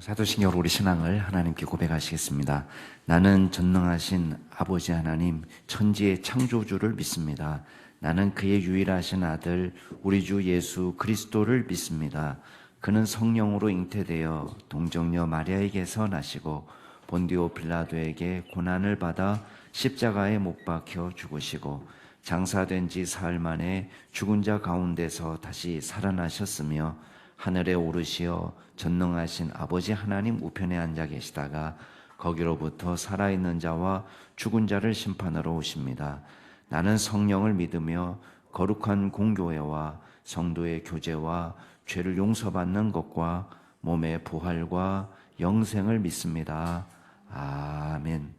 사도신경으로 우리 신앙을 하나님께 고백하시겠습니다. 나는 전능하신 아버지 하나님, 천지의 창조주를 믿습니다. 나는 그의 유일하신 아들 우리 주 예수 그리스도를 믿습니다. 그는 성령으로 잉태되어 동정녀 마리아에게서 나시고 본디오 빌라도에게 고난을 받아 십자가에 못 박혀 죽으시고 장사된 지 사흘 만에 죽은 자 가운데서 다시 살아나셨으며 하늘에 오르시어 전능하신 아버지 하나님 우편에 앉아 계시다가 거기로부터 살아있는 자와 죽은 자를 심판하러 오십니다. 나는 성령을 믿으며 거룩한 공교회와 성도의 교제와 죄를 용서받는 것과 몸의 부활과 영생을 믿습니다. 아멘.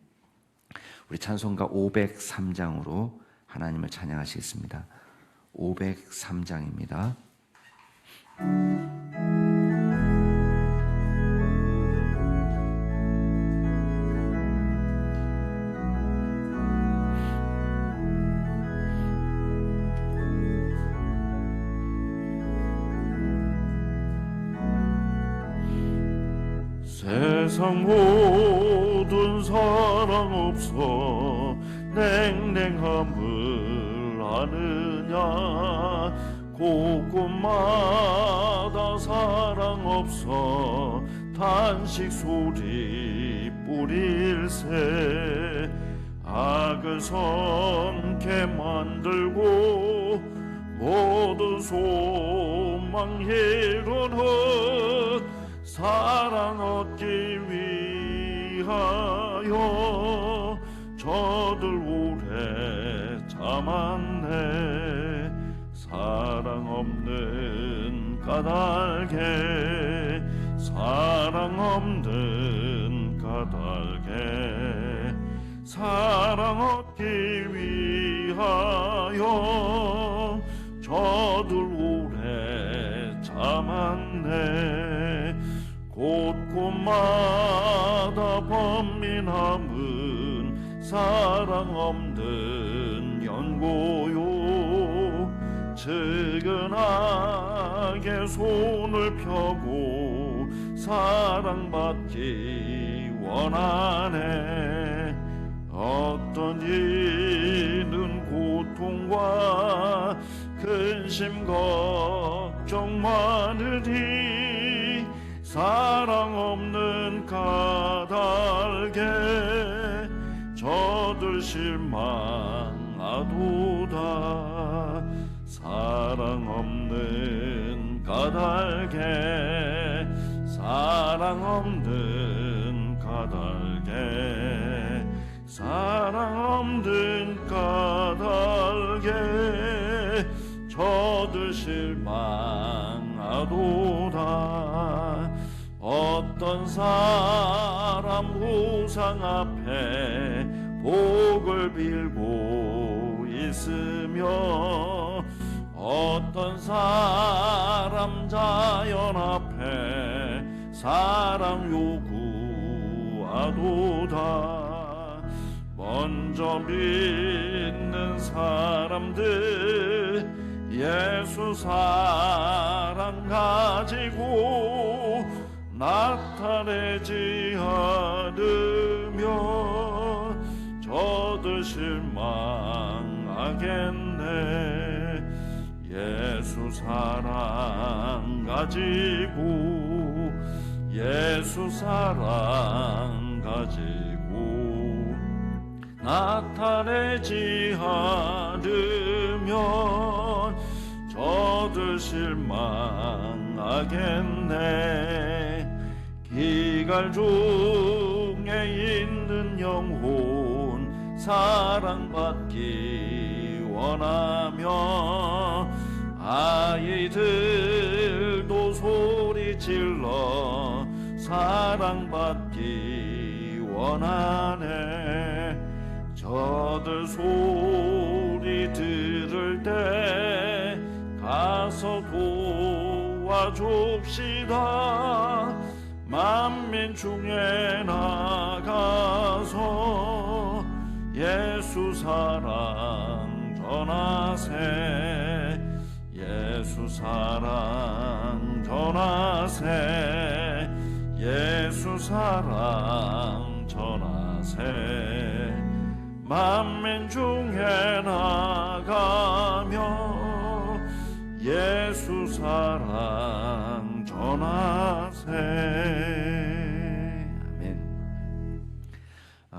우리 찬송가 503장으로 하나님을 찬양하시겠습니다. 503장입니다. 세상 모든 사랑 없어 냉랭함을 아느냐 곳곳마다 사랑 없어 탄식 소리 뿌릴새 악을 선케 만들고 모든 소망 이루듯 사랑 얻기 위하여 저들 오래 참았네. 사랑 없는 까닭에 사랑 없는 까닭에 사랑 얻기 위하여 저들 오래 참았네. 곳곳마다 범민함은 사랑 없는 연고요. 측은하게 손을 펴고 사랑받기 원하네. 어떤 이는 고통과 근심 걱정 많으니 사랑 없는 까닭에 저들 실망하도다. 사랑 없는 까닭에 사랑 없는 까닭에 사랑 없는 까닭에 저들 실망하도다. 어떤 사람 우상 앞에 복을 빌고 있으며 어떤 사람 자연 앞에 사랑 요구하도다. 먼저 믿는 사람들 예수 사랑 가지고 나타내지 않으며 저들 실망하겠네. 예수 사랑 가지고 예수 사랑 가지고 나타내지 않으면 저들 실망하겠네. 기갈 중에 있는 영혼 사랑받기 원하며 아이들도 소리질러 사랑받기 원하네. 저들 소리 들을 때 가서 도와줍시다. 만민 중에 나가서 예수 사랑 전하세. 예수 사랑 전하세. 예수 사랑 전하세 만민 중에 나가며 예수 사랑 전하세. 아멘.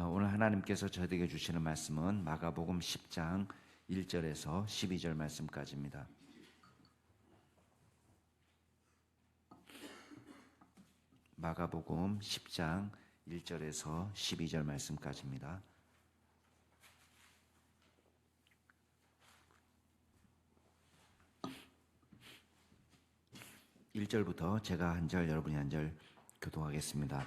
오늘 하나님께서 저에게 주시는 말씀은 마가복음 10장 1절에서 12절 말씀까지입니다. 마가복음 10장 1절에서 12절 말씀까지입니다. (1절부터) 제가 한 절, 여러분이 한 절 교독하겠습니다.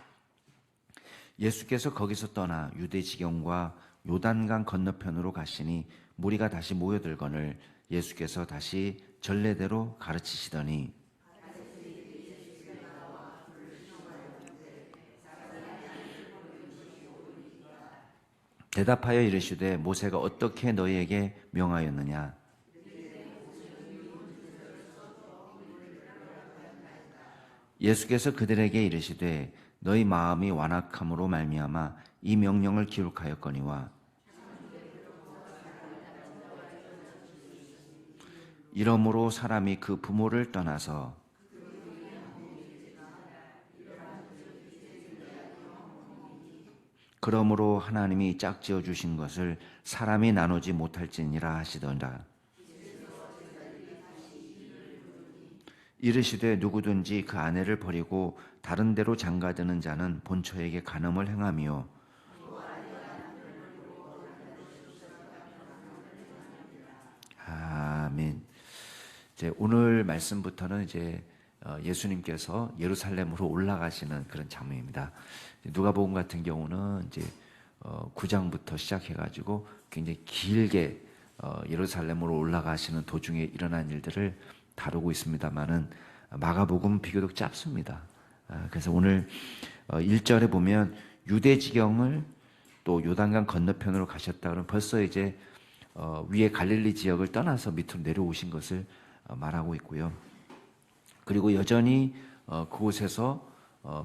예수께서 거기서 떠나 유대 지경과 요단강 건너편으로 가시니 무리가 다시 모여들거늘 예수께서 다시 전례대로 가르치시더니 대답하여 이르시되 모세가 어떻게 너희에게 명하였느냐? 예수께서 그들에게 이르시되 너희 마음이 완악함으로 말미암아 이 명령을 기록하였거니와 이러므로 사람이 그 부모를 떠나서 그러므로 하나님이 짝지어 주신 것을 사람이 나누지 못할지니라 하시더라. 이르시되 누구든지 그 아내를 버리고 다른 데로 장가드는 자는 본처에게 간음을 행하며 아멘. 이제 오늘 말씀부터는 이제 예수님께서 예루살렘으로 올라가시는 그런 장면입니다. 누가복음 같은 경우는 이제 9장부터 시작해가지고 굉장히 길게 예루살렘으로 올라가시는 도중에 일어난 일들을 다루고 있습니다만은 마가복음은 비교적 짧습니다. 그래서 오늘 1절에 보면 유대 지경을 또 요단강 건너편으로 가셨다 그러면 벌써 이제 위에 갈릴리 지역을 떠나서 밑으로 내려오신 것을 말하고 있고요. 그리고 여전히 그곳에서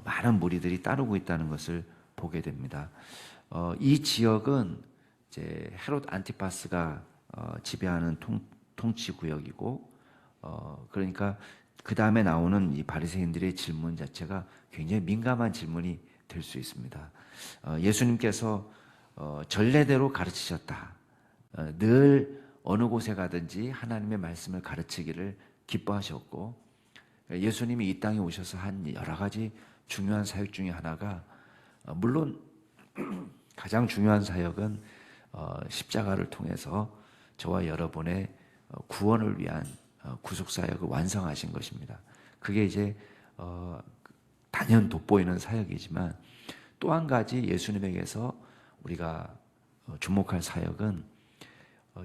많은 무리들이 따르고 있다는 것을 보게 됩니다. 이 지역은 이제 헤롯 안티파스가 지배하는 통치 구역이고, 그러니까 그 다음에 나오는 이 바리새인들의 질문 자체가 굉장히 민감한 질문이 될 수 있습니다. 예수님께서 전례대로 가르치셨다. 늘 어느 곳에 가든지 하나님의 말씀을 가르치기를 기뻐하셨고, 예수님이 이 땅에 오셔서 한 여러 가지 중요한 사역 중에 하나가, 물론 가장 중요한 사역은 십자가를 통해서 저와 여러분의 구원을 위한 구속 사역을 완성하신 것입니다. 그게 이제 단연 돋보이는 사역이지만, 또 한 가지 예수님에게서 우리가 주목할 사역은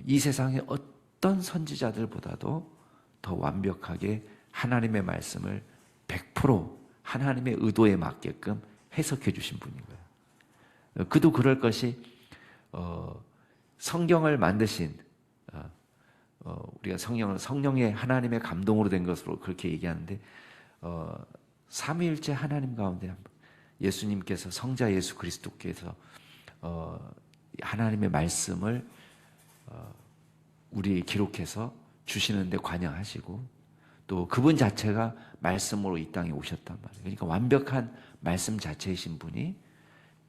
이 세상의 어떤 선지자들보다도 더 완벽하게 하나님의 말씀을 100% 하나님의 의도에 맞게끔 해석해 주신 분인 거예요. 그도 그럴 것이 성경을 만드신 우리가 성령의 하나님의 감동으로 된 것으로 그렇게 얘기하는데, 삼위일체 하나님 가운데 예수님께서, 성자 예수 그리스도께서 하나님의 말씀을 우리 기록해서 주시는데 관여하시고, 또 그분 자체가 말씀으로 이 땅에 오셨단 말이에요. 그러니까 완벽한 말씀 자체이신 분이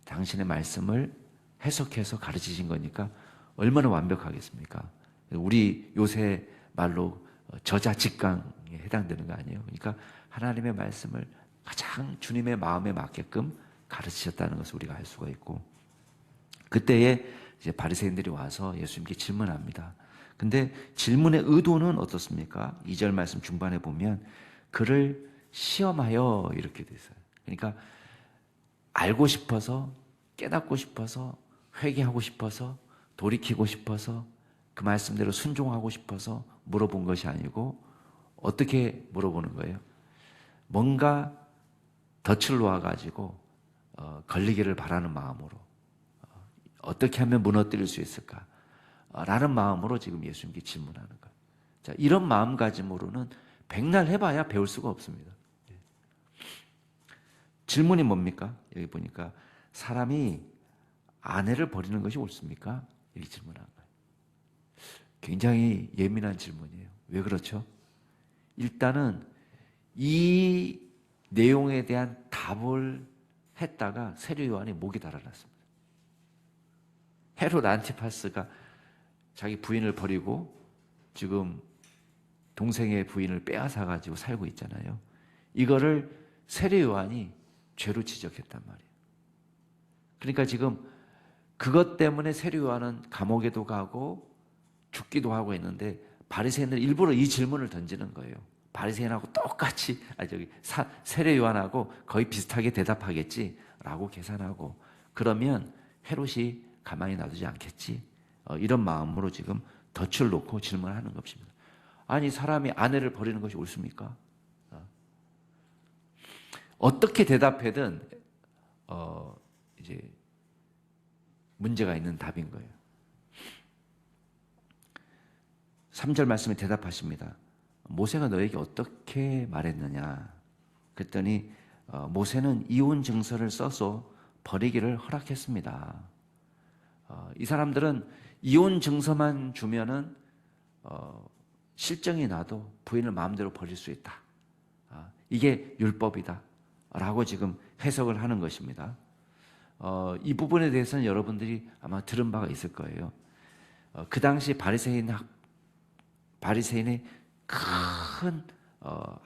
당신의 말씀을 해석해서 가르치신 거니까 얼마나 완벽하겠습니까? 우리 요새 말로 저자직강에 해당되는 거 아니에요. 그러니까 하나님의 말씀을 가장 주님의 마음에 맞게끔 가르치셨다는 것을 우리가 알 수가 있고, 그때에 이제 바리새인들이 와서 예수님께 질문합니다. 근데 질문의 의도는 어떻습니까? 2절 말씀 중반에 보면 그를 시험하여 이렇게 돼 있어요. 그러니까 알고 싶어서, 깨닫고 싶어서, 회개하고 싶어서, 돌이키고 싶어서, 그 말씀대로 순종하고 싶어서 물어본 것이 아니고, 어떻게 물어보는 거예요? 뭔가 덫을 놓아가지고 걸리기를 바라는 마음으로, 어떻게 하면 무너뜨릴 수 있을까? 라는 마음으로 지금 예수님께 질문하는 거예요. 자, 이런 마음가짐으로는 백날 해봐야 배울 수가 없습니다. 질문이 뭡니까? 여기 보니까 사람이 아내를 버리는 것이 옳습니까? 이렇게 질문한 거예요. 굉장히 예민한 질문이에요. 왜 그렇죠? 일단은 이 내용에 대한 답을 했다가 세례 요한이 목이 달아났습니다. 헤롯 안티파스가 자기 부인을 버리고 지금 동생의 부인을 빼앗아 가지고 살고 있잖아요. 이거를 세례 요한이 죄로 지적했단 말이에요. 그러니까 지금 그것 때문에 세례 요한은 감옥에도 가고 죽기도 하고 있는데 바리새인들 일부러 이 질문을 던지는 거예요. 바리새인하고 똑같이 세례 요한하고 거의 비슷하게 대답하겠지라고 계산하고 그러면 헤롯이 가만히 놔두지 않겠지. 이런 마음으로 지금 덫을 놓고 질문하는 것입니다. 아니 사람이 아내를 버리는 것이 옳습니까? 어떻게 대답해든 이제 문제가 있는 답인 거예요. 3절 말씀에 대답하십니다. 모세가 너에게 어떻게 말했느냐? 그랬더니 모세는 이혼 증서를 써서 버리기를 허락했습니다. 이 사람들은 이혼 증서만 주면은 실정이 나도 부인을 마음대로 버릴 수 있다. 이게 율법이다. 라고 지금 해석을 하는 것입니다. 이 부분에 대해서는 여러분들이 아마 들은 바가 있을 거예요. 그 당시 바리새인의 큰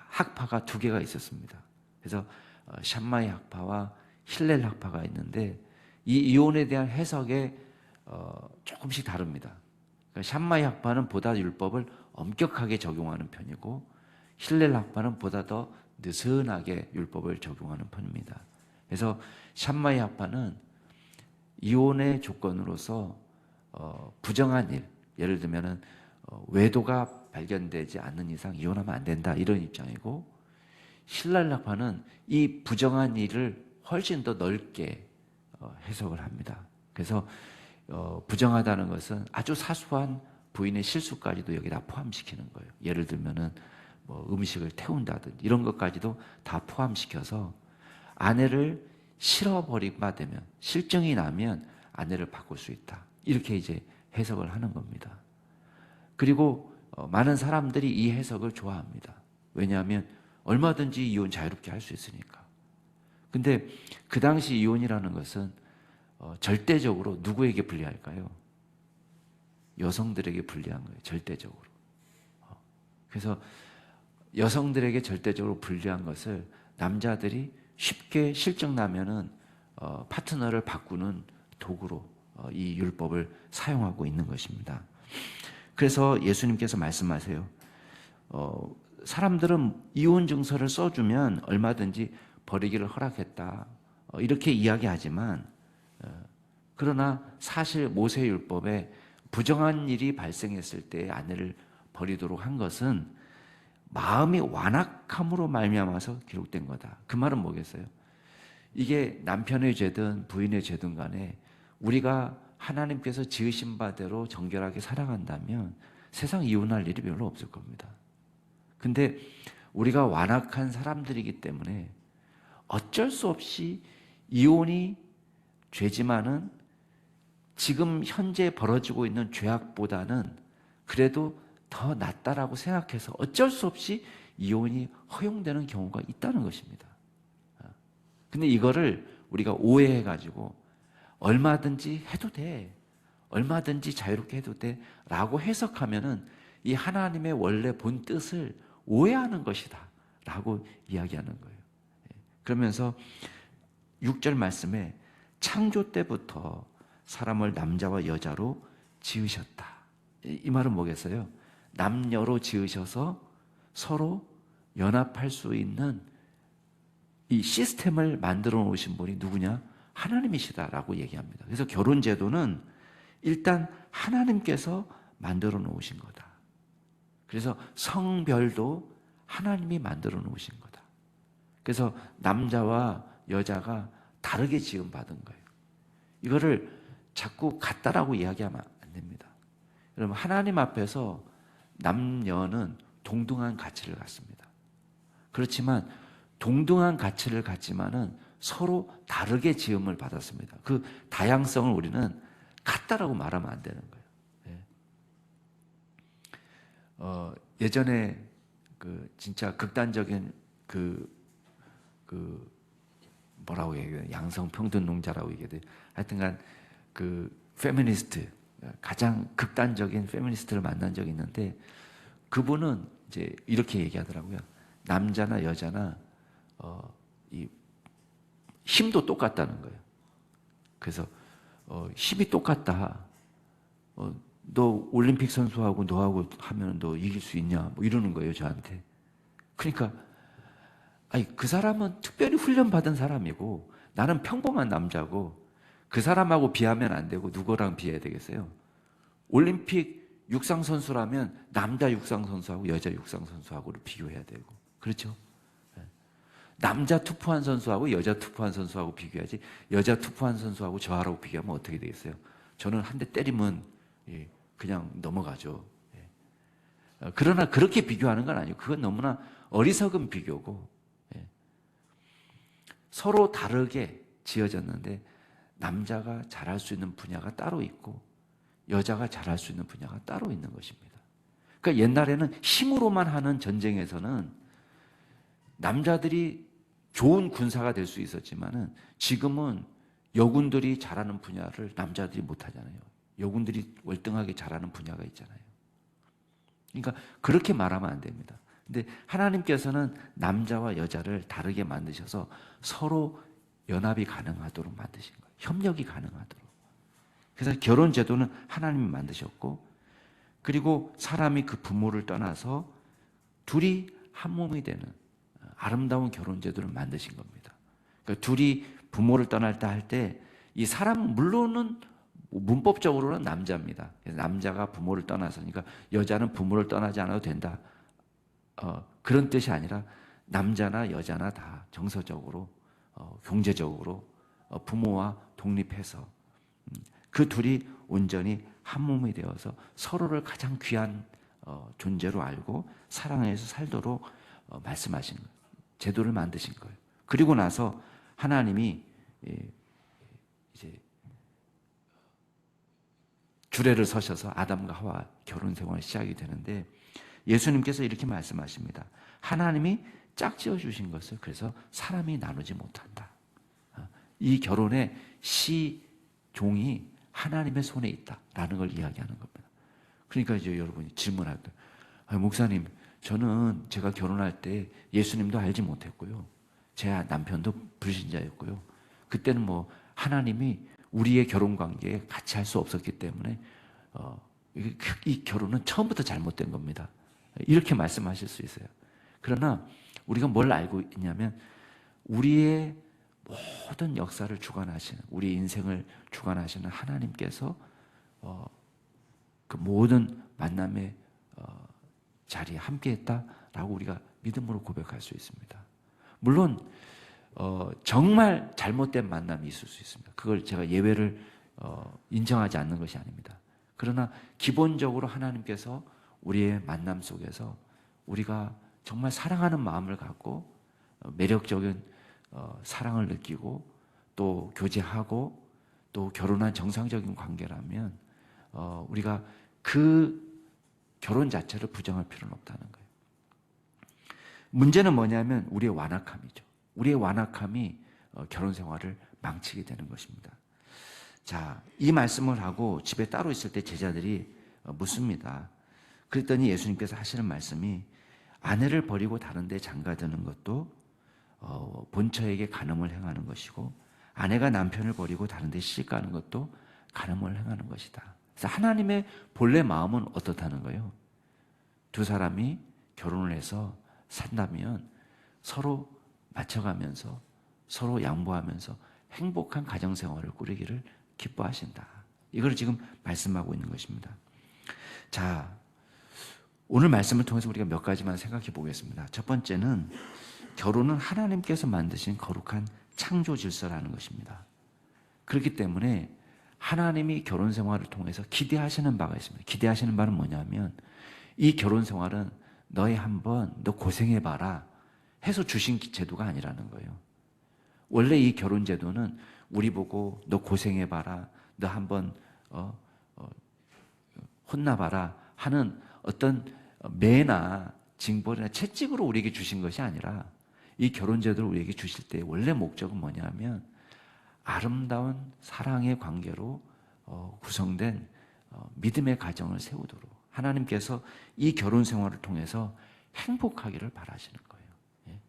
학파가 두 개가 있었습니다. 그래서 샴마이 학파와 힐렐 학파가 있는데 이 이혼에 대한 해석에 조금씩 다릅니다. 그러니까 샴마이 학파는 보다 율법을 엄격하게 적용하는 편이고 힐렐 학파는 보다 더 느슨하게 율법을 적용하는 편입니다. 그래서 샴마이 학파는 이혼의 조건으로서 부정한 일, 예를 들면은 외도가 발견되지 않는 이상 이혼하면 안 된다 이런 입장이고 힐렐 학파는 이 부정한 일을 훨씬 더 넓게 해석을 합니다. 그래서 부정하다는 것은 아주 사소한 부인의 실수까지도 여기다 포함시키는 거예요. 예를 들면은 뭐 음식을 태운다든지 이런 것까지도 다 포함시켜서 아내를 실어버리게 되면 실증이 나면 아내를 바꿀 수 있다. 이렇게 이제 해석을 하는 겁니다. 그리고 많은 사람들이 이 해석을 좋아합니다. 왜냐하면 얼마든지 이혼 자유롭게 할 수 있으니까. 근데 그 당시 이혼이라는 것은 절대적으로 누구에게 불리할까요? 여성들에게 불리한 거예요. 절대적으로. 그래서 여성들에게 절대적으로 불리한 것을 남자들이 쉽게 실증나면은 파트너를 바꾸는 도구로 이 율법을 사용하고 있는 것입니다. 그래서 예수님께서 말씀하세요. 사람들은 이혼 증서를 써주면 얼마든지 버리기를 허락했다. 이렇게 이야기하지만 그러나 사실 모세율법에 부정한 일이 발생했을 때 아내를 버리도록 한 것은 마음이 완악함으로 말미암아서 기록된 거다. 그 말은 뭐겠어요? 이게 남편의 죄든 부인의 죄든 간에 우리가 하나님께서 지으신 바대로 정결하게 살아간다면 세상 이혼할 일이 별로 없을 겁니다. 근데 우리가 완악한 사람들이기 때문에 어쩔 수 없이 이혼이 죄지만은 지금 현재 벌어지고 있는 죄악보다는 그래도 더 낫다라고 생각해서 어쩔 수 없이 이혼이 허용되는 경우가 있다는 것입니다. 근데 이거를 우리가 오해해가지고 얼마든지 해도 돼. 얼마든지 자유롭게 해도 돼. 라고 해석하면은 이 하나님의 원래 본 뜻을 오해하는 것이다. 라고 이야기하는 거예요. 그러면서 6절 말씀에 창조 때부터 사람을 남자와 여자로 지으셨다. 이 말은 뭐겠어요? 남녀로 지으셔서 서로 연합할 수 있는 이 시스템을 만들어 놓으신 분이 누구냐? 하나님이시다라고 얘기합니다. 그래서 결혼 제도는 일단 하나님께서 만들어 놓으신 거다. 그래서 성별도 하나님이 만들어 놓으신 거다. 그래서 남자와 여자가 다르게 지음받은 거예요. 이거를 자꾸 같다라고 이야기하면 안 됩니다. 여러분, 하나님 앞에서 남녀는 동등한 가치를 갖습니다. 그렇지만 동등한 가치를 갖지만은 서로 다르게 지음을 받았습니다. 그 다양성을 우리는 같다라고 말하면 안 되는 거예요. 예전에 그 진짜 극단적인 그 뭐라고 얘기해요? 양성평등론자라고 얘기해야 돼요. 하여튼간 그 페미니스트, 가장 극단적인 페미니스트를 만난 적이 있는데 그분은 이제 이렇게 얘기하더라고요. 남자나 여자나 이 힘도 똑같다는 거예요. 그래서 힘이 똑같다. 너 올림픽 선수하고 너하고 하면 너 이길 수 있냐? 뭐 이러는 거예요, 저한테. 그러니까 아니 그 사람은 특별히 훈련받은 사람이고 나는 평범한 남자고 그 사람하고 비하면 안 되고 누구랑 비해야 되겠어요? 올림픽 육상 선수라면 남자 육상 선수하고 여자 육상 선수하고를 비교해야 되고 그렇죠? 남자 투포한 선수하고 여자 투포한 선수하고 비교해야지 여자 투포한 선수하고 저하고 비교하면 어떻게 되겠어요? 저는 한 대 때리면 그냥 넘어가죠. 그러나 그렇게 비교하는 건 아니고 그건 너무나 어리석은 비교고 서로 다르게 지어졌는데 남자가 잘할 수 있는 분야가 따로 있고 여자가 잘할 수 있는 분야가 따로 있는 것입니다. 그러니까 옛날에는 힘으로만 하는 전쟁에서는 남자들이 좋은 군사가 될 수 있었지만은 지금은 여군들이 잘하는 분야를 남자들이 못하잖아요. 여군들이 월등하게 잘하는 분야가 있잖아요. 그러니까 그렇게 말하면 안 됩니다. 근데 하나님께서는 남자와 여자를 다르게 만드셔서 서로 연합이 가능하도록 만드신 거예요. 협력이 가능하도록. 그래서 결혼 제도는 하나님이 만드셨고 그리고 사람이 그 부모를 떠나서 둘이 한 몸이 되는 아름다운 결혼 제도를 만드신 겁니다. 그러니까 둘이 부모를 떠날 때 할 때 이 사람은 물론은 문법적으로는 남자입니다. 남자가 부모를 떠나서 그러니까 여자는 부모를 떠나지 않아도 된다. 그런 뜻이 아니라 남자나 여자나 다 정서적으로 경제적으로 부모와 독립해서 그 둘이 온전히 한 몸이 되어서 서로를 가장 귀한 존재로 알고 사랑해서 살도록 말씀하신 거예요. 제도를 만드신 거예요. 그리고 나서 하나님이 이제 주례를 서셔서 아담과 하와 결혼 생활이 시작이 되는데 예수님께서 이렇게 말씀하십니다. 하나님이 짝지어 주신 것을 그래서 사람이 나누지 못한다. 이 결혼의 시종이 하나님의 손에 있다라는 걸 이야기하는 겁니다. 그러니까 이제 여러분이 질문할 때, 목사님, 저는 제가 결혼할 때 예수님도 알지 못했고요. 제 남편도 불신자였고요. 그때는 뭐 하나님이 우리의 결혼 관계에 같이 할 수 없었기 때문에 이 결혼은 처음부터 잘못된 겁니다. 이렇게 말씀하실 수 있어요. 그러나 우리가 뭘 알고 있냐면 우리의 모든 역사를 주관하시는 우리 인생을 주관하시는 하나님께서 그 모든 만남의 자리에 함께했다라고 우리가 믿음으로 고백할 수 있습니다. 물론 정말 잘못된 만남이 있을 수 있습니다. 그걸 제가 예외를 인정하지 않는 것이 아닙니다. 그러나 기본적으로 하나님께서 우리의 만남 속에서 우리가 정말 사랑하는 마음을 갖고 매력적인 사랑을 느끼고 또 교제하고 또 결혼한 정상적인 관계라면 우리가 그 결혼 자체를 부정할 필요는 없다는 거예요. 문제는 뭐냐면 우리의 완악함이죠. 우리의 완악함이 결혼 생활을 망치게 되는 것입니다. 자, 이 말씀을 하고 집에 따로 있을 때 제자들이 묻습니다. 그랬더니 예수님께서 하시는 말씀이 아내를 버리고 다른 데 장가드는 것도 본처에게 간음을 행하는 것이고 아내가 남편을 버리고 다른 데 시집가는 것도 간음을 행하는 것이다. 그래서 하나님의 본래 마음은 어떻다는 거예요? 두 사람이 결혼을 해서 산다면 서로 맞춰가면서 서로 양보하면서 행복한 가정생활을 꾸리기를 기뻐하신다. 이걸 지금 말씀하고 있는 것입니다. 자, 오늘 말씀을 통해서 우리가 몇 가지만 생각해 보겠습니다. 첫 번째는 결혼은 하나님께서 만드신 거룩한 창조 질서라는 것입니다. 그렇기 때문에 하나님이 결혼 생활을 통해서 기대하시는 바가 있습니다. 기대하시는 바는 뭐냐면 이 결혼 생활은 너희 한번 너 고생해봐라 해서 주신 제도가 아니라는 거예요. 원래 이 결혼 제도는 우리 보고 너 고생해봐라, 너 한번 혼나봐라 하는 어떤 매나 징벌이나 채찍으로 우리에게 주신 것이 아니라 이 결혼 제도를 우리에게 주실 때 원래 목적은 뭐냐면 아름다운 사랑의 관계로 구성된 믿음의 가정을 세우도록 하나님께서 이 결혼 생활을 통해서 행복하기를 바라시는 거예요. 예.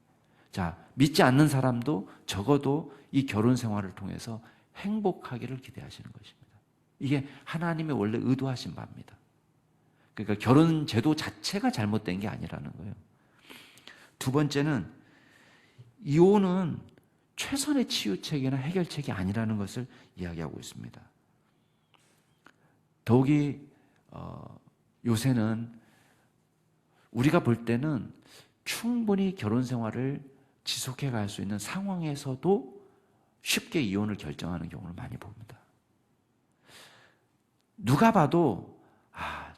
자, 믿지 않는 사람도 적어도 이 결혼 생활을 통해서 행복하기를 기대하시는 것입니다. 이게 하나님의 원래 의도하신 바입니다. 그러니까 결혼 제도 자체가 잘못된 게 아니라는 거예요. 두 번째는 이혼은 최선의 치유책이나 해결책이 아니라는 것을 이야기하고 있습니다. 더욱이 요새는 우리가 볼 때는 충분히 결혼 생활을 지속해 갈 수 있는 상황에서도 쉽게 이혼을 결정하는 경우를 많이 봅니다. 누가 봐도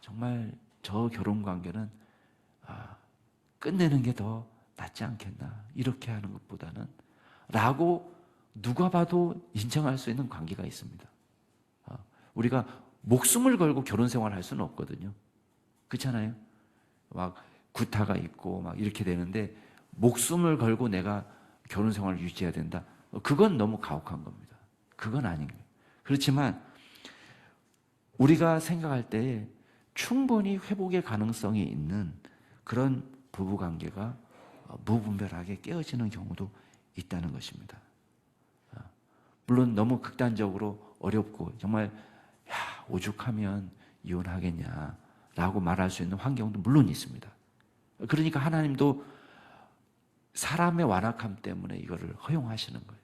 정말 저 결혼 관계는 끝내는 게 더 낫지 않겠나 이렇게 하는 것보다는 라고 누가 봐도 인정할 수 있는 관계가 있습니다. 우리가 목숨을 걸고 결혼 생활을 할 수는 없거든요. 그렇잖아요. 막 구타가 있고 막 이렇게 되는데 목숨을 걸고 내가 결혼 생활을 유지해야 된다. 그건 너무 가혹한 겁니다. 그건 아닌 거예요. 그렇지만 우리가 생각할 때에 충분히 회복의 가능성이 있는 그런 부부관계가 무분별하게 깨어지는 경우도 있다는 것입니다. 물론 너무 극단적으로 어렵고 정말 오죽하면 이혼하겠냐라고 말할 수 있는 환경도 물론 있습니다. 그러니까 하나님도 사람의 완악함 때문에 이거를 허용하시는 거예요.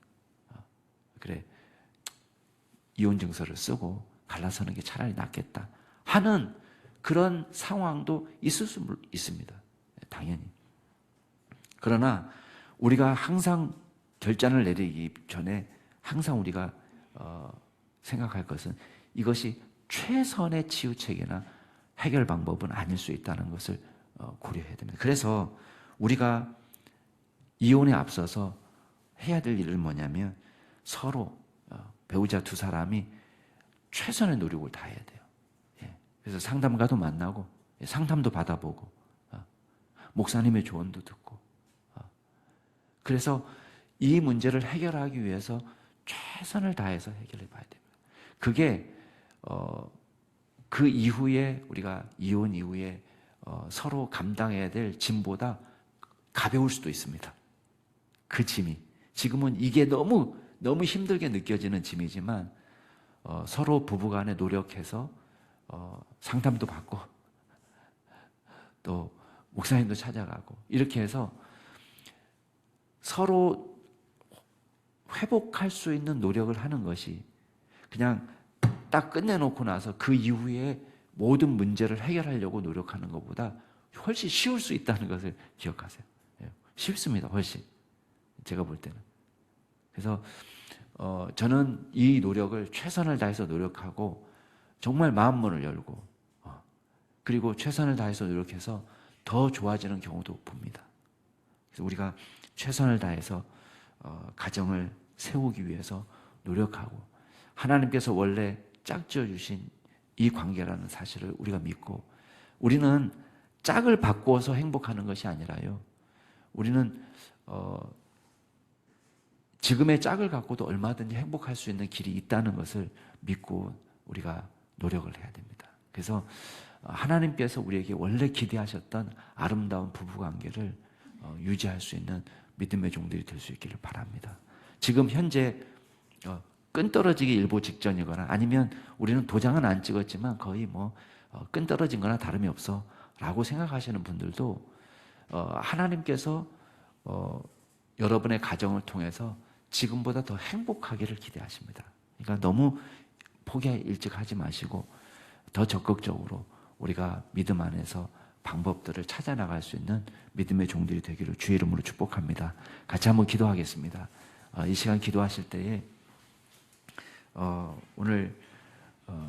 그래, 이혼 증서를 쓰고 갈라서는 게 차라리 낫겠다 하는 그런 상황도 있을 수 있습니다. 당연히. 그러나 우리가 항상 결단을 내리기 전에 항상 우리가 생각할 것은 이것이 최선의 치유책이나 해결 방법은 아닐 수 있다는 것을 고려해야 됩니다. 그래서 우리가 이혼에 앞서서 해야 될 일은 뭐냐면 서로 배우자 두 사람이 최선의 노력을 다해야 돼요. 그래서 상담가도 만나고 상담도 받아보고 목사님의 조언도 듣고 그래서 이 문제를 해결하기 위해서 최선을 다해서 해결해 봐야 됩니다. 그게 그 이후에 우리가 이혼 이후에 서로 감당해야 될 짐보다 가벼울 수도 있습니다. 그 짐이 지금은 이게 너무 힘들게 느껴지는 짐이지만 서로 부부간에 노력해서 상담도 받고 또 목사님도 찾아가고 이렇게 해서 서로 회복할 수 있는 노력을 하는 것이 그냥 딱 끝내놓고 나서 그 이후에 모든 문제를 해결하려고 노력하는 것보다 훨씬 쉬울 수 있다는 것을 기억하세요. 쉽습니다. 훨씬. 제가 볼 때는. 그래서 저는 이 노력을 최선을 다해서 노력하고 정말 마음문을 열고 그리고 최선을 다해서 노력해서 더 좋아지는 경우도 봅니다. 그래서 우리가 최선을 다해서 가정을 세우기 위해서 노력하고 하나님께서 원래 짝지어 주신 이 관계라는 사실을 우리가 믿고 우리는 짝을 바꾸어서 행복하는 것이 아니라요. 우리는 지금의 짝을 갖고도 얼마든지 행복할 수 있는 길이 있다는 것을 믿고 우리가 노력을 해야 됩니다. 그래서 하나님께서 우리에게 원래 기대하셨던 아름다운 부부관계를 유지할 수 있는 믿음의 종들이 될 수 있기를 바랍니다. 지금 현재 끈 떨어지기 일보 직전이거나 아니면 우리는 도장은 안 찍었지만 거의 끈 떨어진 거나 다름이 없어 라고 생각하시는 분들도 하나님께서 여러분의 가정을 통해서 지금보다 더 행복하기를 기대하십니다. 그러니까 너무 포기 일찍 하지 마시고 더 적극적으로 우리가 믿음 안에서 방법들을 찾아나갈 수 있는 믿음의 종들이 되기를 주의 이름으로 축복합니다. 같이 한번 기도하겠습니다. 이 시간 기도하실 때에 오늘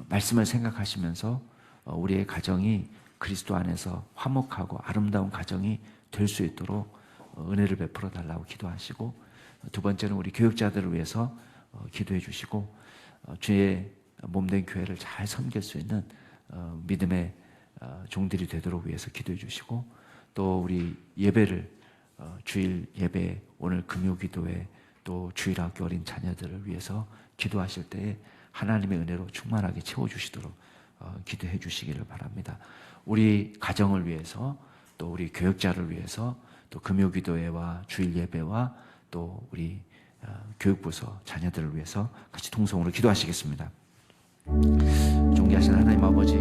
말씀을 생각하시면서 우리의 가정이 그리스도 안에서 화목하고 아름다운 가정이 될 수 있도록 은혜를 베풀어 달라고 기도하시고 두 번째는 우리 교육자들을 위해서 기도해 주시고 주의 몸된 교회를 잘 섬길 수 있는 믿음의 종들이 되도록 위해서 기도해 주시고 또 우리 예배를 주일 예배 오늘 금요 기도회 또 주일학교 어린 자녀들을 위해서 기도하실 때에 하나님의 은혜로 충만하게 채워주시도록 기도해 주시기를 바랍니다. 우리 가정을 위해서 또 우리 교육자를 위해서 또 금요 기도회와 주일 예배와 또 우리 교육부서 자녀들을 위해서 같이 통성으로 기도하시겠습니다. 존귀하신 하나님 아버지,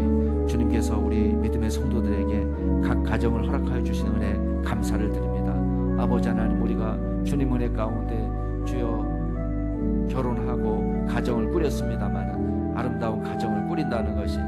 주님께서 우리 믿음의 성도들에게 각 가정을 허락하여 주시는 은혜 감사를 드립니다. 아버지 하나님, 우리가 주님 은혜 가운데 주여 결혼하고 가정을 꾸렸습니다만 아름다운 가정을 꾸린다는 것이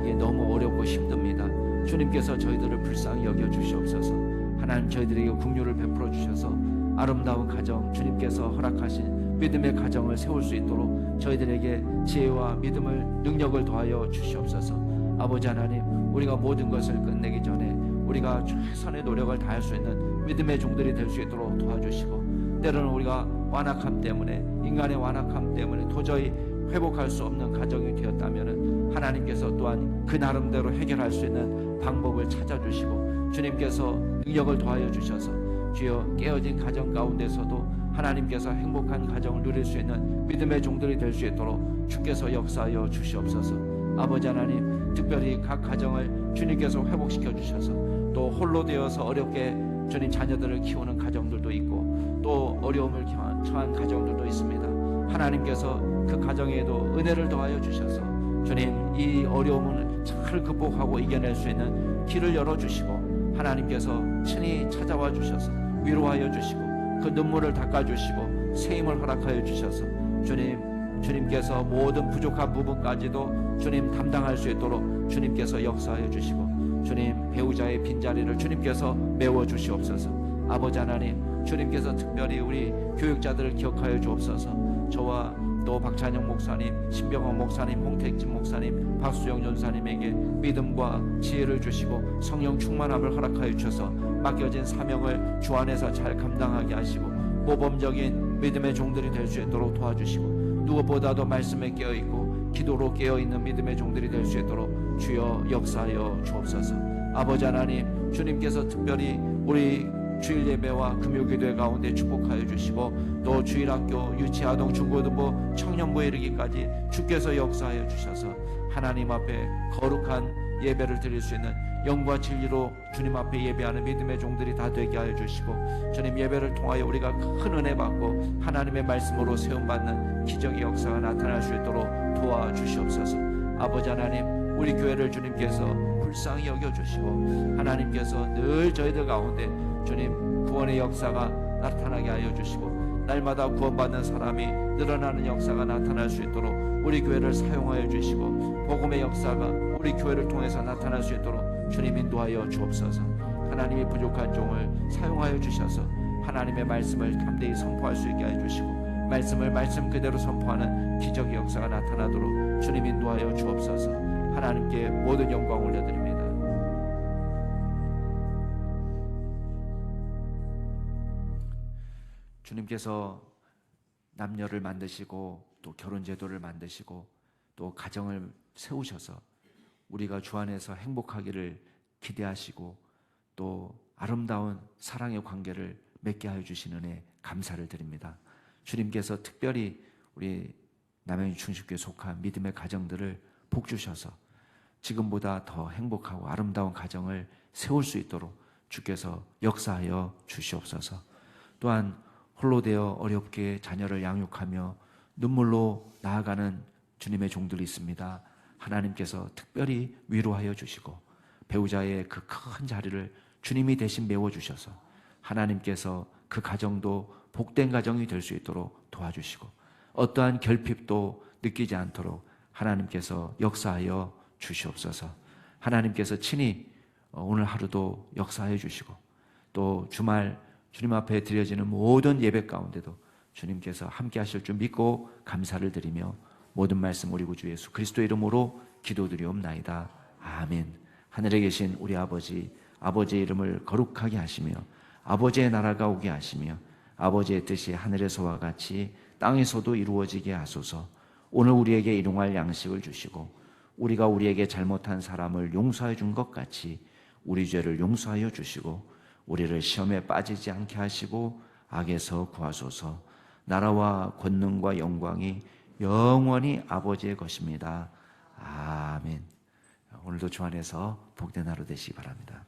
이게 너무 어렵고 힘듭니다. 주님께서 저희들을 불쌍히 여겨 주시옵소서. 하나님, 저희들에게 긍휼을 베풀어 주셔서 아름다운 가정, 주님께서 허락하신 믿음의 가정을 세울 수 있도록 저희들에게 지혜와 믿음을 능력을 더하여 주시옵소서. 아버지 하나님, 우리가 모든 것을 끝내기 전에 우리가 최선의 노력을 다할 수 있는 믿음의 종들이 될 수 있도록 도와주시고, 때로는 우리가 완악함 때문에, 인간의 완악함 때문에 도저히 회복할 수 없는 가정이 되었다면 하나님께서 또한 그 나름대로 해결할 수 있는 방법을 찾아주시고 주님께서 능력을 더하여 주셔서 주여 깨어진 가정 가운데서도 하나님께서 행복한 가정을 누릴 수 있는 믿음의 종들이 될 수 있도록 주께서 역사하여 주시옵소서. 아버지 하나님, 특별히 각 가정을 주님께서 회복시켜 주셔서 또 홀로 되어서 어렵게 주님 자녀들을 키우는 가정들도 있고 또 어려움을 처한 가정들도 있습니다. 하나님께서 그 가정에도 은혜를 더하여 주셔서 주님 이 어려움을 잘 극복하고 이겨낼 수 있는 길을 열어주시고 하나님께서 친히 찾아와 주셔서 위로하여 주시고 그 눈물을 닦아주시고 새 힘을 허락하여 주셔서 주님께서 모든 부족한 부분까지도 주님 담당할 수 있도록 주님께서 역사하여 주시고 주님 배우자의 빈자리를 주님께서 메워주시옵소서. 아버지 하나님, 주님께서 특별히 우리 교육자들을 기억하여 주옵소서. 저와 또 박찬영 목사님, 신병헌 목사님, 홍택진 목사님, 박수영 전사님에게 믿음과 지혜를 주시고 성령 충만함을 허락하여 주셔서 맡겨진 사명을 주 안에서 잘 감당하게 하시고 모범적인 믿음의 종들이 될 수 있도록 도와주시고 누구보다도 말씀에 깨어있고 기도로 깨어있는 믿음의 종들이 될 수 있도록 주여 역사하여 주옵소서. 아버지 하나님, 주님께서 특별히 우리 주일 예배와 금요 기도회 가운데 축복하여 주시고 또 주일학교, 유치아동, 중고등부, 청년부에 이르기까지 주께서 역사하여 주셔서 하나님 앞에 거룩한 예배를 드릴 수 있는 영과 진리로 주님 앞에 예배하는 믿음의 종들이 다 되게 하여 주시고 주님 예배를 통하여 우리가 큰 은혜 받고 하나님의 말씀으로 세움받는 기적의 역사가 나타날 수 있도록 도와주시옵소서. 아버지 하나님, 우리 교회를 주님께서 불쌍히 여겨주시고 하나님께서 늘 저희들 가운데 주님 구원의 역사가 나타나게 하여 주시고 날마다 구원받는 사람이 늘어나는 역사가 나타날 수 있도록 우리 교회를 사용하여 주시고 복음의 역사가 우리 교회를 통해서 나타날 수 있도록 주님 인도하여 주옵소서. 하나님의 부족한 종을 사용하여 주셔서 하나님의 말씀을 담대히 선포할 수 있게 하여 주시고 말씀을 말씀 그대로 선포하는 기적의 역사가 나타나도록 주님 인도하여 주옵소서. 하나님께 모든 영광 올려드립니다. 주님께서 남녀를 만드시고 또 결혼 제도를 만드시고 또 가정을 세우셔서 우리가 주 안에서 행복하기를 기대하시고 또 아름다운 사랑의 관계를 맺게 하여 주시는 은혜 감사를 드립니다. 주님께서 특별히 우리 남양주 충식교에 속한 믿음의 가정들을 복 주셔서 지금보다 더 행복하고 아름다운 가정을 세울 수 있도록 주께서 역사하여 주시옵소서. 또한 홀로 되어 어렵게 자녀를 양육하며 눈물로 나아가는 주님의 종들이 있습니다. 하나님께서 특별히 위로하여 주시고 배우자의 그 큰 자리를 주님이 대신 메워주셔서 하나님께서 그 가정도 복된 가정이 될 수 있도록 도와주시고 어떠한 결핍도 느끼지 않도록 하나님께서 역사하여 주시옵소서. 하나님께서 친히 오늘 하루도 역사하여 주시고 또 주말 주님 앞에 드려지는 모든 예배 가운데도 주님께서 함께 하실 줄 믿고 감사를 드리며 모든 말씀 우리 구주 예수 그리스도의 이름으로 기도드리옵나이다. 아멘. 하늘에 계신 우리 아버지, 아버지의 이름을 거룩하게 하시며 아버지의 나라가 오게 하시며 아버지의 뜻이 하늘에서와 같이 땅에서도 이루어지게 하소서. 오늘 우리에게 일용할 양식을 주시고 우리가 우리에게 잘못한 사람을 용서해 준 것 같이 우리 죄를 용서하여 주시고 우리를 시험에 빠지지 않게 하시고 악에서 구하소서. 나라와 권능과 영광이 영원히 아버지의 것입니다. 아멘. 오늘도 주 안에서 복된 하루 되시기 바랍니다.